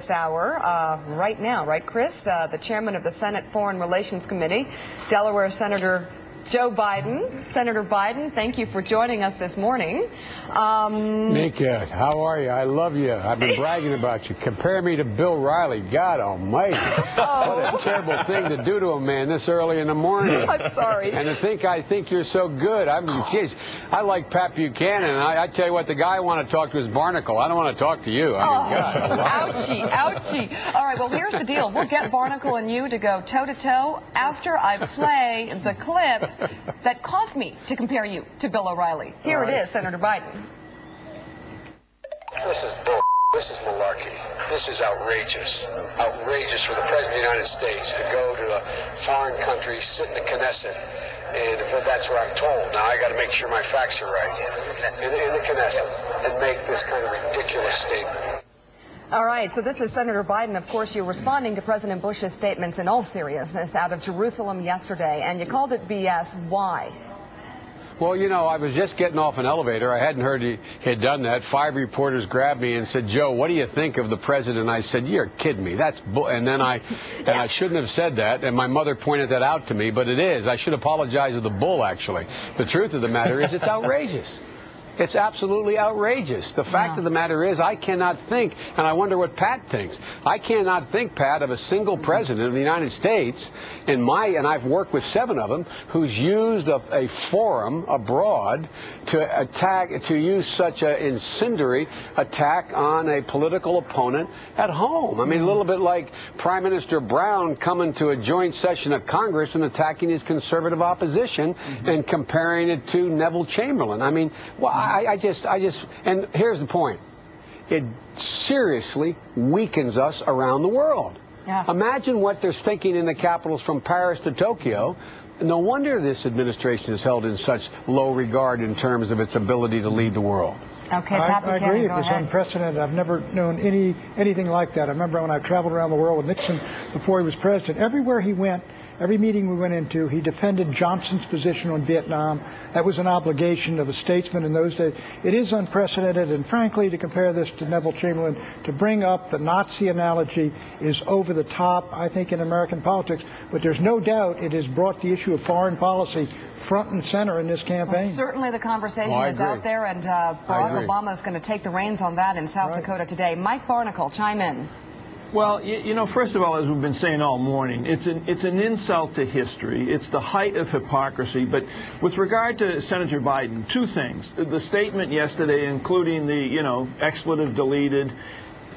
this hour, right now, right, Chris? The chairman of the Senate Foreign Relations Committee, Delaware Senator Joe Biden. Senator Biden, thank you for joining us this morning. Nika, how are you? I love you. I've been bragging about you. Compare me to Bill Riley. God almighty. What a terrible thing to do to a man this early in the morning. I'm sorry. And to think I think you're so good. Geez, I like Pat Buchanan. I tell you what, the guy I want to talk to is Barnacle. I don't want to talk to you. God. Ouchie, ouchie. All right, well, here's the deal. We'll get Barnacle and you to go toe-to-toe after I play the clip that caused me to compare you to Bill O'Reilly. Here it is, Senator Biden. This is bull. This is malarkey. This is outrageous. Outrageous for the President of the United States to go to a foreign country, sit in the Knesset, and that's what I'm told. Now I got to make sure my facts are right. In the Knesset, and make this kind of ridiculous statement. All right, so this is Senator Biden. Of course, you're responding to President Bush's statements in all seriousness out of Jerusalem yesterday, and you called it BS. Why? Well, you know, I was just getting off an elevator. I hadn't heard he had done that. 5 reporters grabbed me and said, Joe, what do you think of the president? And I said, you're kidding me. That's and then I shouldn't have said that. And my mother pointed that out to me, but it is. I should apologize to the bull, actually. The truth of the matter is it's outrageous. It's absolutely outrageous. The fact of the matter is I cannot think, and I wonder what Pat thinks. I cannot think, Pat, of a single president of the United States, and I've worked with 7 of them, who's used a forum abroad to use such an incendiary attack on a political opponent at home. I mean, a little bit like Prime Minister Brown coming to a joint session of Congress and attacking his conservative opposition and comparing it to Neville Chamberlain. I mean, well, I just, and here's the point. It seriously weakens us around the world. Yeah. Imagine what they're thinking in the capitals from Paris to Tokyo. No wonder this administration is held in such low regard in terms of its ability to lead the world. Okay, I agree. It was unprecedented. I've never known anything like that. I remember when I traveled around the world with Nixon before he was president. Everywhere he went, every meeting we went into, he defended Johnson's position on Vietnam. That was an obligation of a statesman in those days. It is unprecedented, and frankly, to compare this to Neville Chamberlain, to bring up the Nazi analogy is over the top, I think, in American politics. But there's no doubt it has brought the issue of foreign policy front and center in this campaign. Well, certainly the conversation is out there, and Barack Obama is going to take the reins on that in South Dakota today. Mike Barnacle, chime in. Well, you know, first of all, as we've been saying all morning, it's an insult to history. It's the height of hypocrisy. But with regard to Senator Biden, 2 things. The statement yesterday, including the, you know, expletive deleted.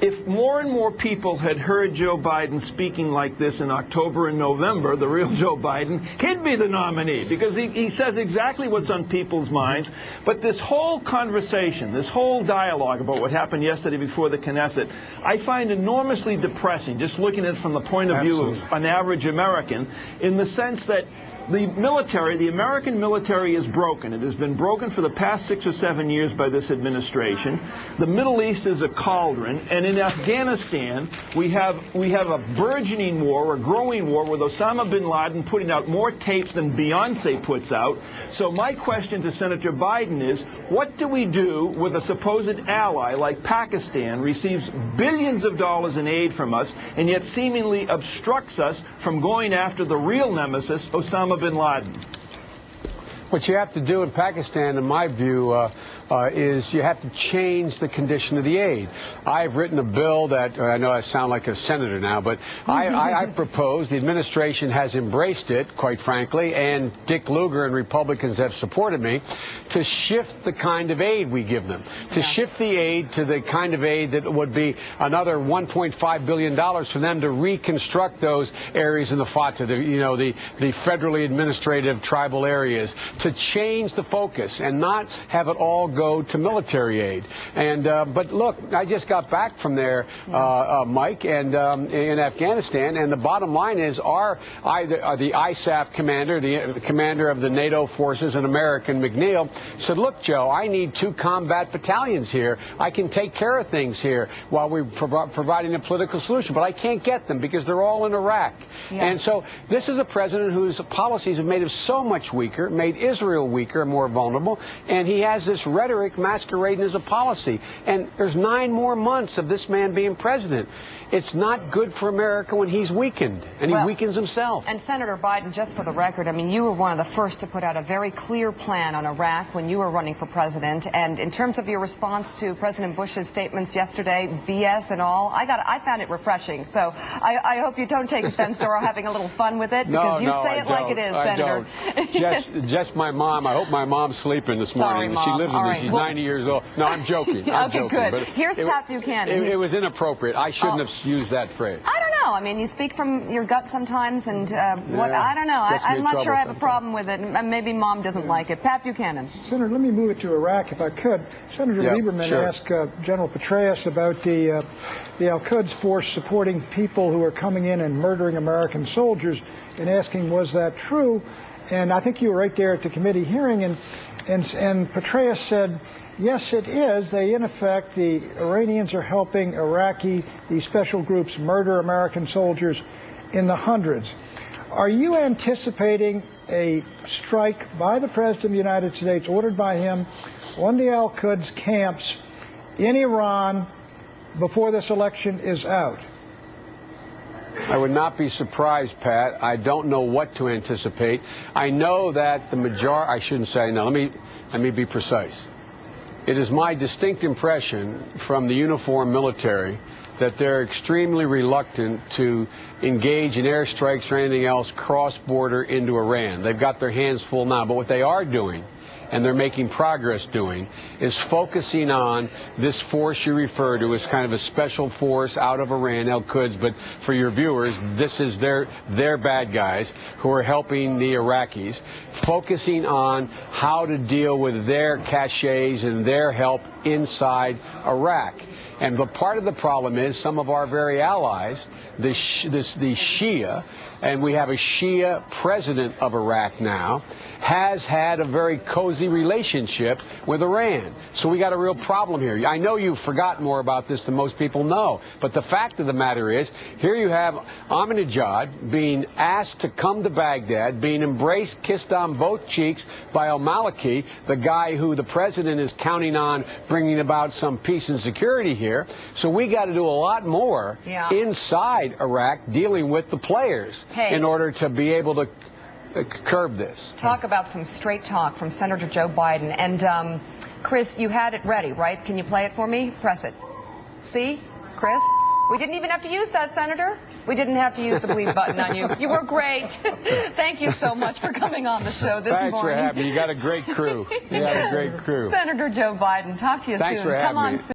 If more and more people had heard Joe Biden speaking like this in October and November, the real Joe Biden, he'd be the nominee, because he says exactly what's on people's minds. But this whole conversation, this whole dialogue about what happened yesterday before the Knesset, I find enormously depressing, just looking at it from the point of view of an average American, in the sense that the military, the American military, is broken. It has been broken for the past 6 or 7 years by this administration. The Middle East is a cauldron, and in Afghanistan, we have a burgeoning war, a growing war, with Osama bin Laden putting out more tapes than Beyonce puts out. So my question to Senator Biden is, what do we do with a supposed ally like Pakistan, receives billions of dollars in aid from us, and yet seemingly obstructs us from going after the real nemesis, Osama bin Laden? What you have to do in Pakistan, in my view, is you have to change the condition of the aid. I've written a bill that, I know I sound like a senator now, but I propose, the administration has embraced it, quite frankly, and Dick Lugar and Republicans have supported me, to shift the kind of aid we give them, to shift the aid to the kind of aid that would be another $1.5 billion for them to reconstruct those areas in the FATA, the federally administrative tribal areas, to change the focus and not have it all go to military aid. And but look, I just got back from there, Mike, and in Afghanistan, and the bottom line is the ISAF commander, the commander of the NATO forces, an American, McNeil, said, look, Joe, I need 2 combat battalions here. I can take care of things here while we're providing a political solution, but I can't get them because they're all in Iraq. And so this is a president whose policies have made him so much weaker, made Israel weaker and more vulnerable, and he has this rhetoric masquerading as a policy. And there's 9 more months of this man being president. It's not good for America when he's weakened, and he weakens himself. And Senator Biden, just for the record, I mean, you were one of the first to put out a very clear plan on Iraq when you were running for president. And in terms of your response to President Bush's statements yesterday, BS and all, I found it refreshing. So I hope you don't take offense to our having a little fun with it, because you say it like it is, Senator. Just my mom. I hope my mom's sleeping this morning. Mom. She lives in this. She's 90 years old. No, I'm joking. I'm okay, joking. good. But Here's Pat Buchanan. It was inappropriate. I shouldn't have used that phrase. I don't know. I mean, you speak from your gut sometimes, and I don't know. I'm not sure I have a problem with it. And maybe Mom doesn't like it. Pat Buchanan. Senator, let me move it to Iraq, if I could. Senator Lieberman asked General Petraeus about the Al-Quds force supporting people who are coming in and murdering American soldiers, and asking, was that true? And I think you were right there at the committee hearing, and Petraeus said, yes, it is. They, in effect, the Iranians are helping these special groups murder American soldiers in the hundreds. Are you anticipating a strike by the President of the United States, ordered by him, on the Al-Quds camps in Iran before this election is out? I would not be surprised, Pat. I don't know what to anticipate. I know that the majority, I shouldn't say no, let me be precise. It is my distinct impression from the uniformed military that they're extremely reluctant to engage in airstrikes or anything else cross-border into Iran. They've got their hands full now, but what they are doing, and they're making progress doing, is focusing on this force you refer to as kind of a special force out of Iran, Al-Quds, but for your viewers, this is their bad guys who are helping the Iraqis, focusing on how to deal with their caches and their help inside Iraq. And but part of the problem is some of our very allies, the Shia, and we have a Shia president of Iraq now, has had a very cozy relationship with Iran. So we got a real problem here. I know you've forgotten more about this than most people know, but the fact of the matter is, here you have Ahmadinejad being asked to come to Baghdad, being embraced, kissed on both cheeks by al-Maliki, the guy who the president is counting on bringing about some peace and security here. So we got to do a lot more inside Iraq dealing with the players in order to be able to curb this. Talk about some straight talk from Senator Joe Biden. And Chris, you had it ready, right? Can you play it for me? Press it. See, Chris? We didn't even have to use that, Senator. We didn't have to use the bleed button on you. You were great. Thank you so much for coming on the show this morning. Thanks for having me. You got a great crew. You got a great crew. Senator Joe Biden, talk to you soon. Thanks for having me.